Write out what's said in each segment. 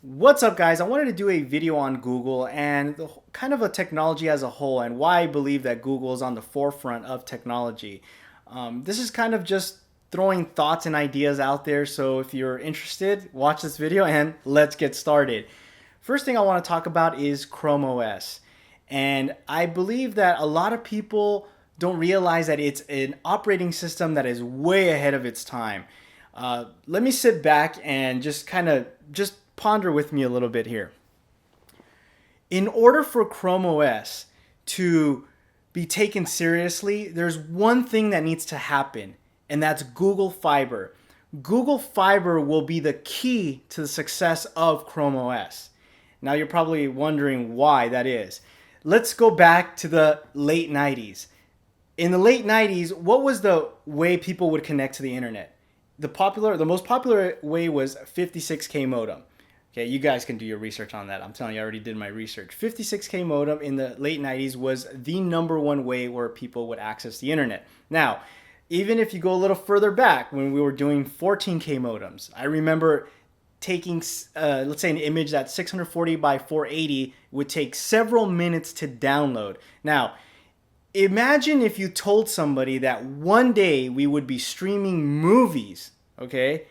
What's up, guys? I wanted to do a video on Google and kind of a technology as a whole and why I believe that Google is on the forefront of technology. This is kind of just throwing thoughts and ideas out there. So if you're interested, watch this video and let's get started. First thing I want to talk about is Chrome OS. And I believe that a lot of people don't realize that it's an operating system that is way ahead of its time. Let me sit back and just ponder with me a little bit here. In order for Chrome OS to be taken seriously, there's one thing that needs to happen, and that's Google Fiber. Google Fiber will be the key to the success of Chrome OS. Now you're probably wondering why that is. Let's go back to the late 90s. In the late 90s, what was the way people would connect to the internet? The most popular way was 56K modem. Okay, you guys can do your research on that. I'm telling you, I already did my research. 56K modem in the late 90s was the number one way where people would access the internet. Now, even if you go a little further back when we were doing 14K modems, I remember taking, let's say, an image that's 640 by 480 would take several minutes to download. Now, imagine if you told somebody that one day we would be streaming movies, okay,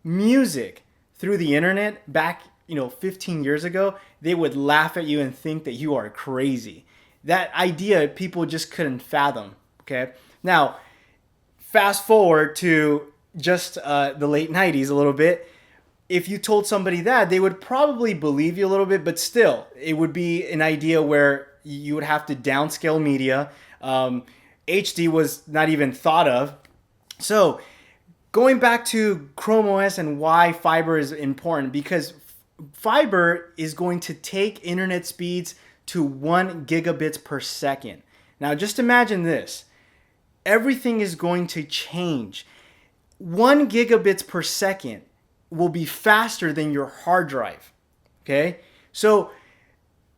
music, through the internet back 15 years ago. They would laugh at you and think that you are crazy. That idea people just couldn't fathom. Okay, now fast forward to just the late 90s a little bit. If you told somebody that, they would probably believe you a little bit, but still it would be an idea where you would have to downscale media. HD was not even thought of. So going back to Chrome OS and why fiber is important, because fiber is going to take internet speeds to 1 gigabits per second. Now just imagine this. Everything is going to change. 1 gigabits per second will be faster than your hard drive. Okay? So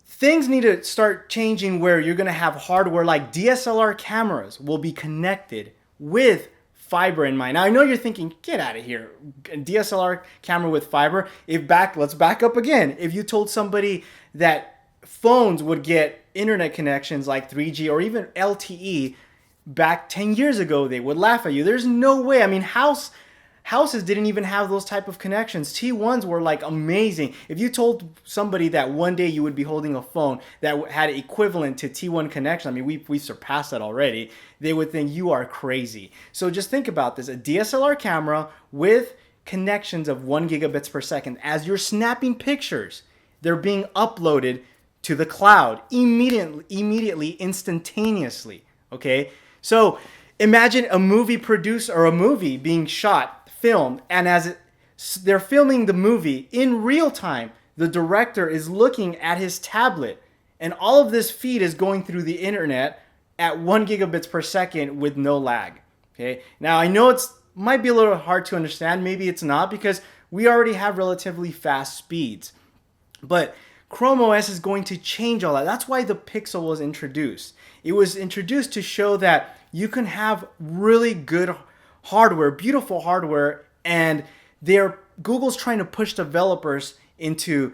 things need to start changing where you're going to have hardware like DSLR cameras will be connected with fiber in mind. Now I know you're thinking, get out of here, DSLR camera with fiber. Let's back up again. If you told somebody that phones would get internet connections like 3G or even LTE back 10 years ago, they would laugh at you. There's no way. I mean, houses didn't even have those type of connections. T1s were like amazing. If you told somebody that one day you would be holding a phone that had equivalent to T1 connection, I mean, we surpassed that already, they would think you are crazy. So just think about this, a DSLR camera with connections of 1 gigabits per second. As you're snapping pictures, they're being uploaded to the cloud immediately, instantaneously, okay? So imagine a movie producer or a movie being shot, filmed, and they're filming the movie in real time, the director is looking at his tablet, and all of this feed is going through the internet at 1 gigabits per second with no lag. Okay. Now I know it might be a little hard to understand. Maybe it's not, because we already have relatively fast speeds. But Chrome OS is going to change all that. That's why the Pixel was introduced. It was introduced to show that you can have really good hardware, beautiful hardware, and Google's trying to push developers into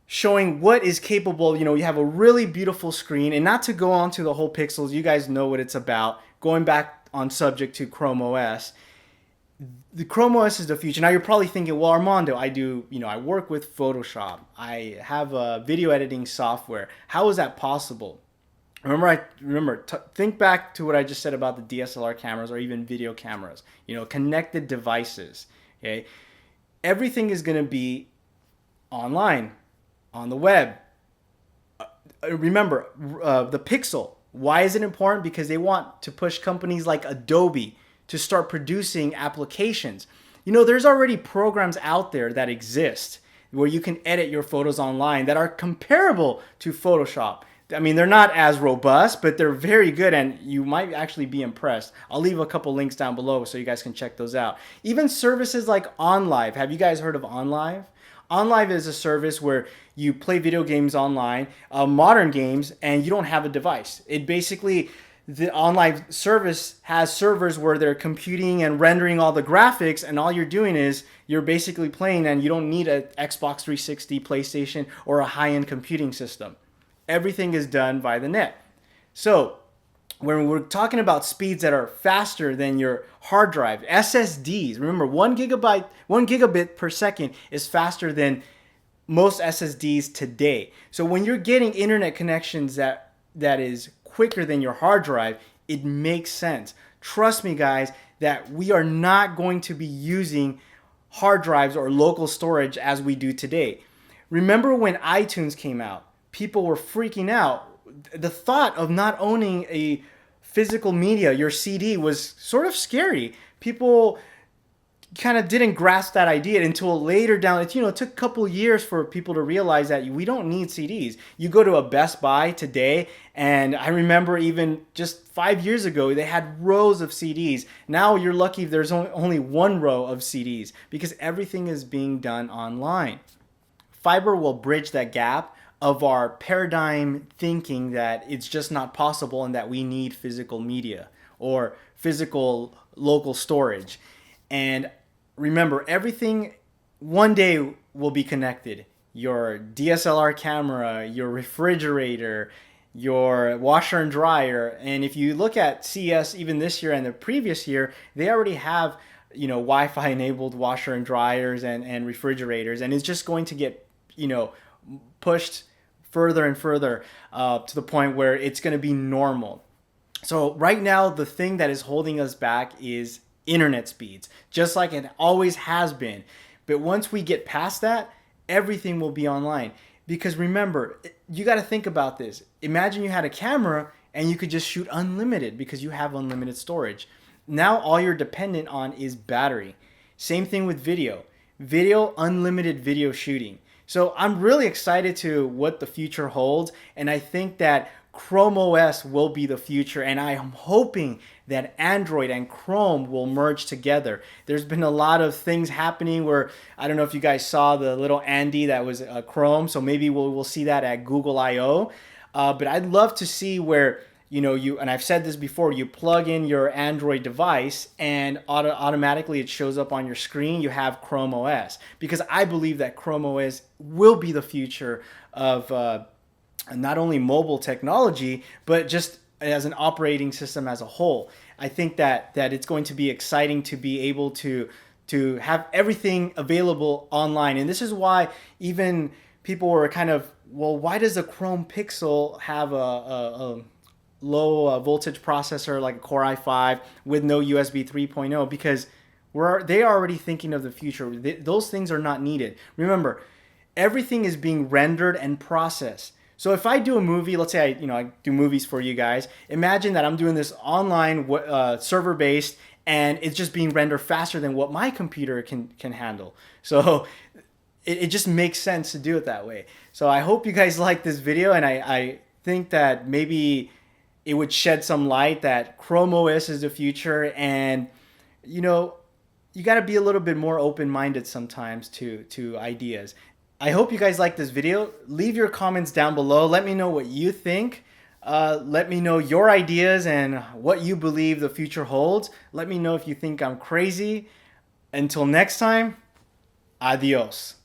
showing what is capable. You have a really beautiful screen, and not to go on to the whole Pixels, you guys know what it's about. Going back on subject to Chrome OS, the Chrome OS is the future. Now you're probably thinking, well, Armando, I work with Photoshop. I have a video editing software. How is that possible? Think back to what I just said about the DSLR cameras or even video cameras, connected devices, okay? Everything is going to be online, on the web. Remember, the Pixel, why is it important? Because they want to push companies like Adobe to start producing applications. There's already programs out there that exist where you can edit your photos online that are comparable to Photoshop. I mean, they're not as robust, but they're very good, and you might actually be impressed. I'll leave a couple links down below so you guys can check those out. Even services like OnLive. Have you guys heard of OnLive? OnLive is a service where you play video games online, modern games, and you don't have a device. It basically the online service has servers where they're computing and rendering all the graphics, and all you're doing is you're basically playing, and you don't need an Xbox 360, PlayStation, or a high-end computing system. Everything is done by the net. So when we're talking about speeds that are faster than your hard drive, SSDs, remember 1 gigabit per second is faster than most SSDs today. So when you're getting internet connections that is quicker than your hard drive, it makes sense. Trust me, guys, that we are not going to be using hard drives or local storage as we do today. Remember when iTunes came out? People were freaking out. The thought of not owning a physical media, your CD, was sort of scary. People kind of didn't grasp that idea until later down. It took a couple years for people to realize that we don't need CDs. You go to a Best Buy today, and I remember even just 5 years ago, they had rows of CDs. Now you're lucky if there's only one row of CDs because everything is being done online. Fiber will bridge that gap of our paradigm thinking that it's just not possible and that we need physical media or physical local storage. And remember, everything one day will be connected. Your DSLR camera, your refrigerator, your washer and dryer. And if you look at CES even this year and the previous year, they already have Wi-Fi enabled washer and dryers and refrigerators. And it's just going to get pushed further and further to the point where it's going to be normal. So right now, the thing that is holding us back is internet speeds, just like it always has been. But once we get past that, everything will be online. Because remember, you got to think about this. Imagine you had a camera and you could just shoot unlimited because you have unlimited storage. Now all you're dependent on is battery. Same thing with video. Unlimited video shooting. So I'm really excited to what the future holds, and I think that Chrome OS will be the future, and I am hoping that Android and Chrome will merge together. There's been a lot of things happening where, I don't know if you guys saw the little Andy that was Chrome, so maybe we'll see that at Google I/O. But I'd love to see where and I've said this before, you plug in your Android device and automatically it shows up on your screen. You have Chrome OS, because I believe that Chrome OS will be the future of not only mobile technology, but just as an operating system as a whole. I think that it's going to be exciting to be able to have everything available online. And this is why even people were kind of, well, why does a Chrome Pixel have a low voltage processor like a Core i5 with no USB 3.0? Because they are already thinking of the future. Those things are not needed. Remember, everything is being rendered and processed. So if I do a movie, let's say I do movies for you guys. Imagine that I'm doing this online server based, and it's just being rendered faster than what my computer can handle. So it just makes sense to do it that way. So I hope you guys like this video, and I think that maybe it would shed some light that Chrome OS is the future, and you got to be a little bit more open-minded sometimes to ideas. I hope you guys like this video. Leave your comments down below. Let me know what you think. Let me know your ideas and what you believe the future holds. Let me know if you think I'm crazy. Until next time, adios.